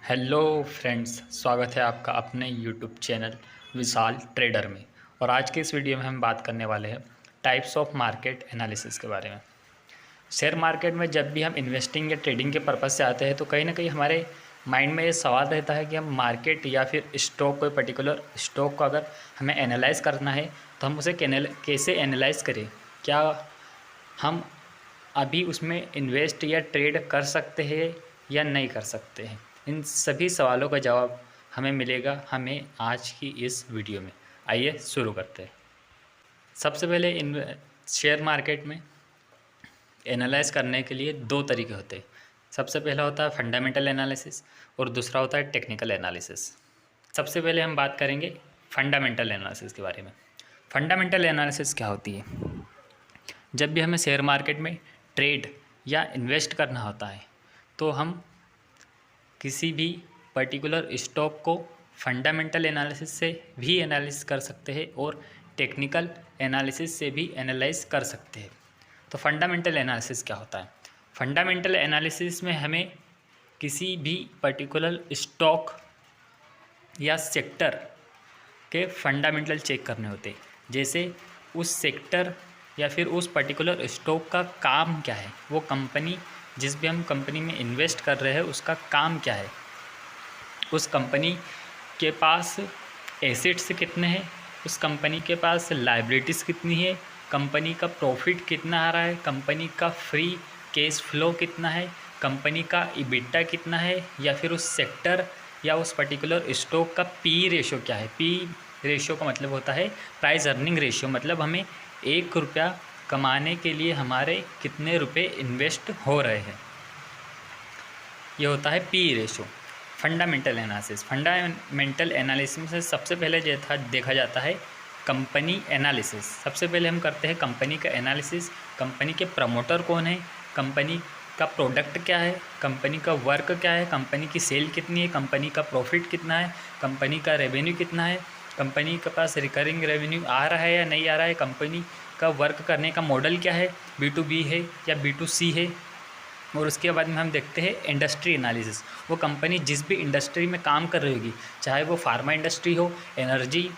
Hello friends, स्वागत है आपका अपने यूट्यूब चैनल विशाल ट्रेडर में। और आज के इस वीडियो में हम बात करने वाले हैं टाइप्स ऑफ मार्केट एनालिसिस के बारे में। शेयर मार्केट में जब भी हम इन्वेस्टिंग या ट्रेडिंग के पर्पज़ से आते हैं तो कहीं ना कहीं हमारे माइंड में ये सवाल रहता है कि हम मार्केट या फिर स्टॉक, कोई पर्टिकुलर स्टॉक को अगर हमें एनालाइज करना है तो हम उसे कैसे एनालाइज करें। क्या हम अभी उसमें इन्वेस्ट या ट्रेड कर सकते हैं या नहीं कर सकते हैं। इन सभी सवालों का जवाब हमें मिलेगा आज की इस वीडियो में। आइए शुरू करते हैं। सबसे पहले इन शेयर मार्केट में एनालाइज करने के लिए दो तरीके होते हैं। सबसे पहला होता है फंडामेंटल एनालिसिस और दूसरा होता है टेक्निकल एनालिसिस। सबसे पहले हम बात करेंगे फंडामेंटल एनालिसिस के बारे में। फंडामेंटल एनालिसिस क्या होती है? जब भी हमें शेयर मार्केट में ट्रेड या इन्वेस्ट करना होता है तो हम किसी भी पर्टिकुलर स्टॉक को फंडामेंटल एनालिसिस से भी एनालिसिस कर सकते हैं और टेक्निकल एनालिसिस से भी एनालाइज कर सकते हैं। तो फंडामेंटल एनालिसिस क्या होता है? फंडामेंटल एनालिसिस में हमें किसी भी पर्टिकुलर स्टॉक या सेक्टर के फंडामेंटल चेक करने होते हैं। जैसे उस सेक्टर या फिर उस पर्टिकुलर स्टॉक का काम क्या है, वो कंपनी जिस भी हम कंपनी में इन्वेस्ट कर रहे हैं उसका काम क्या है, उस कंपनी के पास एसेट्स कितने हैं, उस कंपनी के पास लायबिलिटीज़ कितनी है, कंपनी का प्रॉफिट कितना आ रहा है, कंपनी का फ्री कैश फ्लो कितना है, कंपनी का इबिटा कितना है, या फिर उस सेक्टर या उस पर्टिकुलर स्टॉक का पी रेशो क्या है। पी रेशो का मतलब होता है प्राइस अर्निंग रेशियो, मतलब हमें 1 रुपया कमाने के लिए हमारे कितने रुपए इन्वेस्ट हो रहे हैं, ये होता है पी रेशो। फंडामेंटल एनालिसिस में सबसे पहले देखा जाता है कंपनी एनालिसिस। सबसे पहले हम करते हैं कंपनी का एनालिसिस। कंपनी के प्रमोटर कौन है, कंपनी का प्रोडक्ट क्या है, कंपनी का वर्क क्या है, कंपनी की सेल कितनी है, कंपनी का प्रॉफिट कितना है, कंपनी का रेवेन्यू कितना है, कंपनी के पास रिकरिंग रेवेन्यू आ रहा है या नहीं आ रहा है, कंपनी का वर्क करने का मॉडल क्या है, B2B है या B2C है। और उसके बाद में हम देखते हैं इंडस्ट्री एनालिसिस। वो कंपनी जिस भी इंडस्ट्री में काम कर रही होगी, चाहे वो फार्मा इंडस्ट्री हो, एनर्जी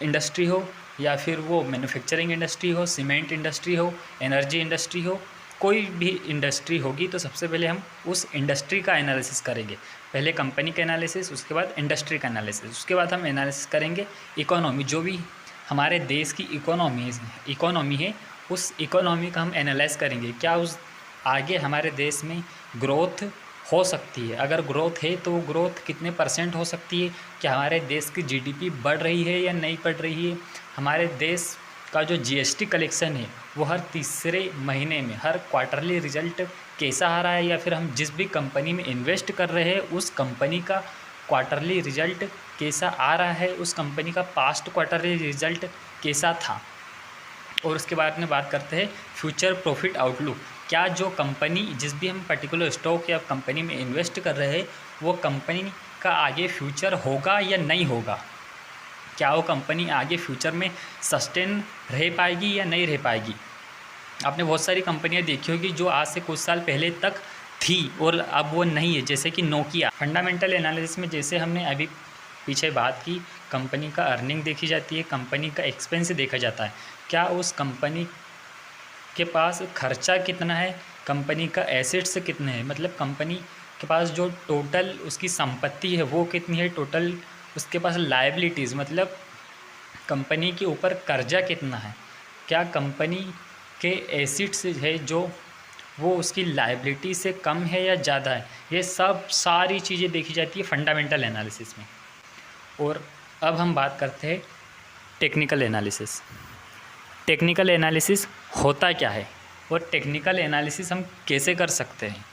इंडस्ट्री हो, या फिर वो मैन्युफैक्चरिंग इंडस्ट्री हो, सीमेंट इंडस्ट्री हो, एनर्जी इंडस्ट्री हो, कोई भी इंडस्ट्री होगी, तो सबसे पहले हम उस इंडस्ट्री का एनालिसिस करेंगे। पहले कंपनी का एनालिसिस, उसके बाद इंडस्ट्री का एनालिसिस, उसके बाद हम एनालिसिस करेंगे इकोनॉमी। जो भी हमारे देश की इकोनॉमी है, उस इकोनॉमी का हम एनालाइज करेंगे। क्या उस आगे हमारे देश में ग्रोथ हो सकती है, अगर ग्रोथ है तो ग्रोथ कितने % हो सकती है, क्या हमारे देश की GDP बढ़ रही है या नहीं बढ़ रही है, हमारे देश का जो GST कलेक्शन है वो हर तीसरे महीने में, हर क्वार्टरली रिजल्ट कैसा आ रहा है, या फिर हम जिस भी कंपनी में इन्वेस्ट कर रहे हैं उस कंपनी का क्वार्टरली रिजल्ट कैसा आ रहा है, उस कंपनी का पास्ट क्वार्टरली रिजल्ट कैसा था। और उसके बाद में बात करते हैं फ्यूचर प्रॉफिट आउटलुक। क्या जो कंपनी, जिस भी हम पर्टिकुलर स्टॉक या कंपनी में इन्वेस्ट कर रहे हैं, वो कंपनी का आगे फ्यूचर होगा या नहीं होगा, क्या वो कंपनी आगे फ्यूचर में सस्टेन रह पाएगी या नहीं रह पाएगी। आपने बहुत सारी कंपनियां देखी होगी जो आज से कुछ साल पहले तक थी और अब वो नहीं है, जैसे कि नोकिया। फंडामेंटल एनालिसिस में जैसे हमने अभी पीछे बात की, कंपनी का अर्निंग देखी जाती है, कंपनी का एक्सपेंस देखा जाता है, क्या उस कंपनी के पास खर्चा कितना है, कंपनी का एसेट्स कितने हैं, मतलब कंपनी के पास जो टोटल उसकी संपत्ति है वो कितनी है, टोटल उसके पास लायबिलिटीज़ मतलब कंपनी के ऊपर कर्जा कितना है, क्या कंपनी के एसेट्स है जो वो उसकी लायबिलिटी से कम है या ज़्यादा है। ये सब सारी चीज़ें देखी जाती है फंडामेंटल एनालिसिस में। और अब हम बात करते हैं टेक्निकल एनालिसिस। टेक्निकल एनालिसिस होता क्या है और टेक्निकल एनालिसिस हम कैसे कर सकते हैं।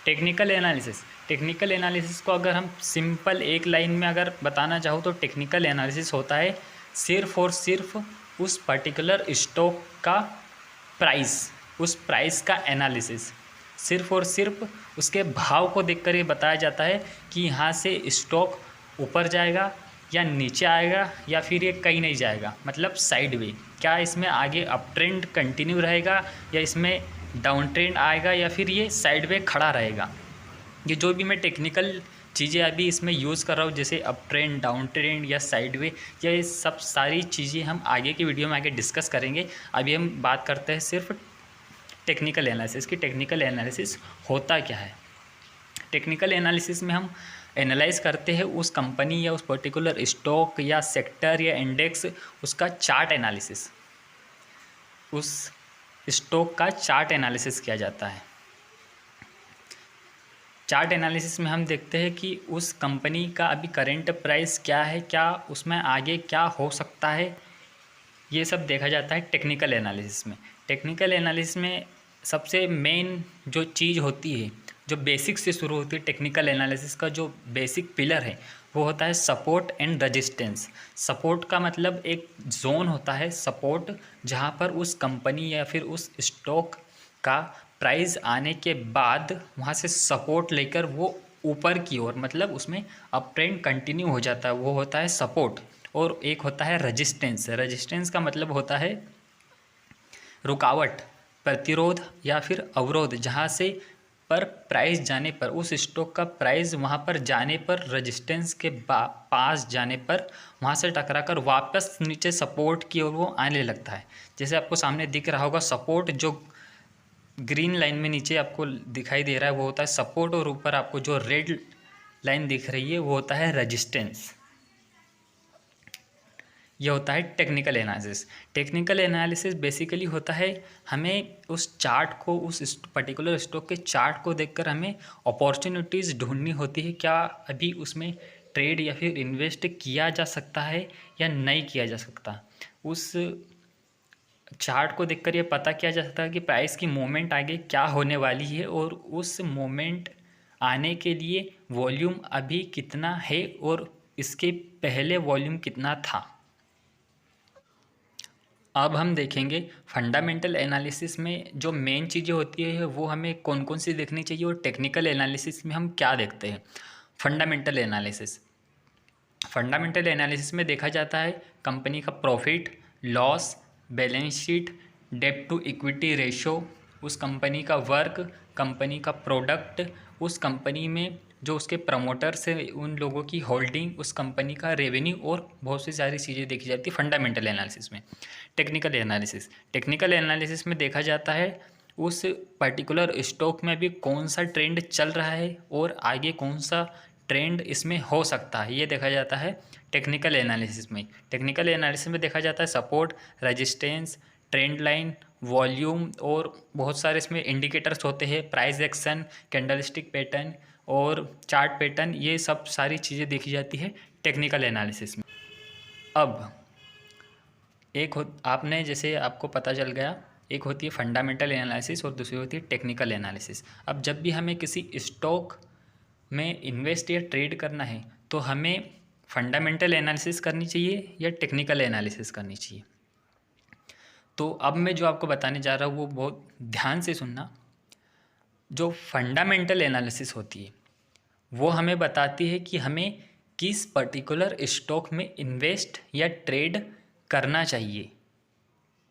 टेक्निकल एनालिसिस को अगर हम सिंपल एक लाइन में अगर बताना चाहूँ तो टेक्निकल एनालिसिस होता है सिर्फ़ और सिर्फ उस पर्टिकुलर स्टॉक का प्राइस, उस प्राइस का एनालिसिस, सिर्फ़ और सिर्फ उसके भाव को देखकर ये बताया जाता है कि यहाँ से स्टॉक ऊपर जाएगा या नीचे आएगा या फिर ये कहीं नहीं जाएगा, मतलब साइड वे। क्या इसमें आगे अप ट्रेंड कंटिन्यू रहेगा या इसमें डाउन ट्रेंड आएगा या फिर ये साइड वे खड़ा रहेगा। ये जो भी मैं टेक्निकल चीज़ें अभी इसमें यूज़ कर रहा हूँ, जैसे अप ट्रेंड, डाउन ट्रेंड या साइडवे, ये सब सारी चीज़ें हम आगे की वीडियो में आगे डिस्कस करेंगे। अभी हम बात करते हैं सिर्फ टेक्निकल एनालिसिस की। टेक्निकल एनालिसिस होता क्या है? टेक्निकल एनालिसिस में हम एनालाइज करते हैं उस कंपनी या उस पर्टिकुलर स्टॉक या सेक्टर या इंडेक्स, उसका चार्ट एनालिसिस, उस स्टॉक का चार्ट एनालिसिस किया जाता है। चार्ट एनालिसिस में हम देखते हैं कि उस कंपनी का अभी करेंट प्राइस क्या है, क्या उसमें आगे क्या हो सकता है, ये सब देखा जाता है टेक्निकल एनालिसिस में। टेक्निकल एनालिसिस में सबसे मेन जो चीज़ होती है, जो बेसिक से शुरू होती है, टेक्निकल एनालिसिस का जो बेसिक पिलर है वो होता है सपोर्ट एंड रजिस्टेंस। सपोर्ट का मतलब एक जोन होता है सपोर्ट, जहाँ पर उस कंपनी या फिर उस स्टॉक का प्राइस आने के बाद वहाँ से सपोर्ट लेकर वो ऊपर की ओर, मतलब उसमें अप ट्रेंड कंटिन्यू हो जाता है, वो होता है सपोर्ट। और एक होता है रजिस्टेंस। रजिस्टेंस का मतलब होता है रुकावट, प्रतिरोध या फिर अवरोध, जहाँ से पर प्राइस जाने पर, उस स्टॉक का प्राइस वहाँ पर जाने पर, रजिस्टेंस के पास जाने पर वहाँ से टकराकर वापस नीचे सपोर्ट की ओर वो आने लगता है। जैसे आपको सामने दिख रहा होगा सपोर्ट, जो ग्रीन लाइन में नीचे आपको दिखाई दे रहा है वो होता है सपोर्ट, और ऊपर आपको जो रेड लाइन दिख रही है वो होता है रजिस्टेंस। यह होता है technical analysis. Technical analysis basically होता है हमें उस चार्ट को, उस पर्टिकुलर स्टॉक के चार्ट को देखकर हमें अपॉर्चुनिटीज़ ढूंढनी होती है, क्या अभी उसमें ट्रेड या फिर इन्वेस्ट किया जा सकता है या नहीं किया जा सकता। उस चार्ट को देखकर ये पता किया जा सकता है कि प्राइस की मूवमेंट आगे क्या होने वाली है, और उस मूवमेंट आने के लिए वॉल्यूम अभी कितना है और इसके पहले वॉल्यूम कितना था। अब हम देखेंगे फंडामेंटल एनालिसिस में जो मेन चीज़ें होती है वो हमें कौन कौन सी देखनी चाहिए, और टेक्निकल एनालिसिस में हम क्या देखते हैं। फंडामेंटल एनालिसिस, फंडामेंटल एनालिसिस में देखा जाता है कंपनी का प्रॉफिट, लॉस, बैलेंस शीट, डेब्ट टू इक्विटी रेशो, उस कंपनी का वर्क, कंपनी का प्रोडक्ट, उस कंपनी में जो उसके प्रमोटर्स है उन लोगों की होल्डिंग, उस कंपनी का रेवेन्यू, और बहुत सी सारी चीज़ें देखी जाती है फंडामेंटल एनालिसिस में। टेक्निकल एनालिसिस, टेक्निकल एनालिसिस में देखा जाता है उस पर्टिकुलर स्टॉक में भी कौन सा ट्रेंड चल रहा है और आगे कौन सा ट्रेंड इसमें हो सकता है, ये देखा जाता है टेक्निकल एनालिसिस में। टेक्निकल एनालिसिस में देखा जाता है support, resistance, trend line, volume, और बहुत सारे इसमें इंडिकेटर्स होते हैं, प्राइस एक्शन, कैंडलस्टिक पैटर्न और चार्ट पैटर्न, ये सब सारी चीज़ें देखी जाती है टेक्निकल एनालिसिस में। अब आपने जैसे आपको पता चल गया, एक होती है फंडामेंटल एनालिसिस और दूसरी होती है टेक्निकल एनालिसिस। अब जब भी हमें किसी स्टॉक में इन्वेस्ट या ट्रेड करना है तो हमें फंडामेंटल एनालिसिस करनी चाहिए या टेक्निकल एनालिसिस करनी चाहिए। तो अब मैं जो आपको बताने जा रहा हूँ वो बहुत ध्यान से सुनना। जो फंडामेंटल एनालिसिस होती है वो हमें बताती है कि हमें किस पर्टिकुलर स्टॉक में इन्वेस्ट या ट्रेड करना चाहिए,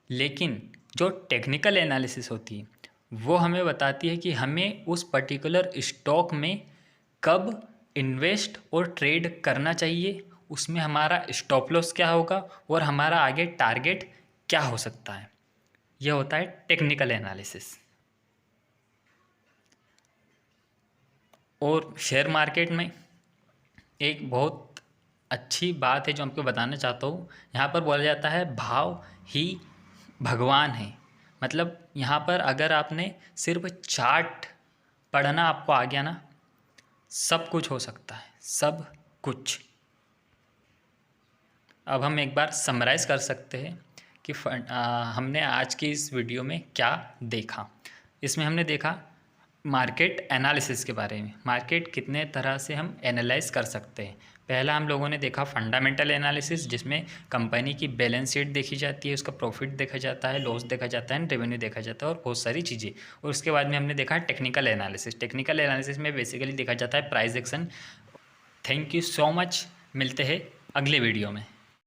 लेकिन जो टेक्निकल एनालिसिस होती है वो हमें बताती है कि हमें उस पर्टिकुलर स्टॉक में कब इन्वेस्ट और ट्रेड करना चाहिए, उसमें हमारा स्टॉप लॉस क्या होगा और हमारा आगे टारगेट क्या हो सकता है। यह होता है टेक्निकल एनालिसिस। और शेयर मार्केट में एक बहुत अच्छी बात है जो आपको बताना चाहता हूँ। यहाँ पर बोला जाता है भाव ही भगवान है। मतलब यहाँ पर अगर आपने सिर्फ चार्ट पढ़ना आपको आ गया ना, सब कुछ हो सकता है, सब कुछ। अब हम एक बार समराइज़ कर सकते हैं कि हमने आज की इस वीडियो में क्या देखा। इसमें हमने देखा मार्केट एनालिसिस के बारे में, मार्केट कितने तरह से हम एनालाइज कर सकते हैं। पहला हम लोगों ने देखा फंडामेंटल एनालिसिस, जिसमें कंपनी की बैलेंस शीट देखी जाती है, उसका प्रॉफिट देखा जाता है, लॉस देखा जाता है, रेवेन्यू देखा जाता है और बहुत सारी चीज़ें। और उसके बाद में हमने देखा टेक्निकल एनालिसिस। टेक्निकल एनालिसिस में बेसिकली देखा जाता है price action. Thank you so much, मिलते हैं अगले वीडियो में।